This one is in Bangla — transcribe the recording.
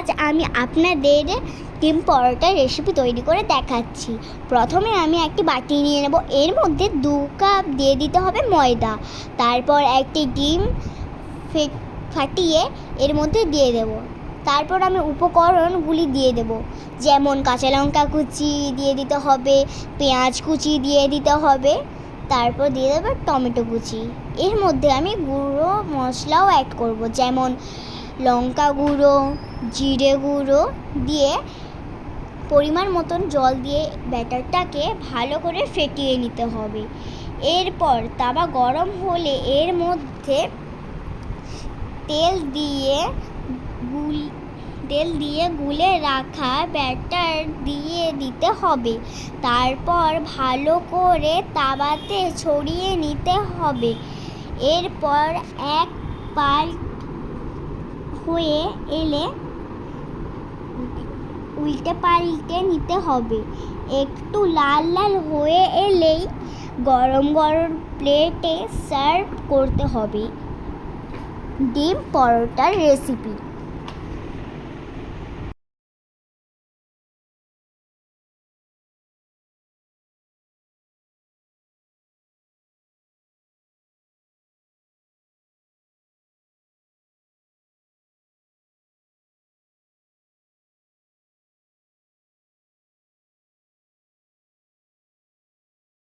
আজ আমি আপনাদের ডিম পরোটার রেসিপি তৈরি করে দেখাচ্ছি। প্রথমে আমি একটি বাটি নিয়ে নেব, এর মধ্যে 2 কাপ দিয়ে দিতে হবে ময়দা। তারপর একটি ডিম ফাটিয়ে এর মধ্যে দিয়ে দেব। তারপর আমি উপকরণগুলি দিয়ে দেব, যেমন কাঁচা লঙ্কা কুচি দিয়ে দিতে হবে, পেঁয়াজ কুচি দিয়ে দিতে হবে, তারপর দিয়ে দেবো টমেটো কুচি। এর মধ্যে আমি গুঁড়ো মশলাও অ্যাড করব, যেমন লঙ্কা গুঁড়ো, জিরে গুঁড়ো দিয়ে পরিমাণ মতন জল দিয়ে ব্যাটারটাকে ভালো করে ফেটিয়ে নিতে হবে। এরপর তাওয়া গরম হলে এর মধ্যে তেল দিয়ে গুলে রাখা ব্যাটার দিয়ে দিতে হবে। তারপর ভালো করে তাওয়াতে ছড়িয়ে নিতে হবে। এরপর এক পাল্ট হয়ে এলে উল্টে পাল্টে নিতে হবে। একটু লাল লাল হয়ে এলেই গরম গরম প্লেটে সার্ভ করতে হবে ডিম পরোটার রেসিপি।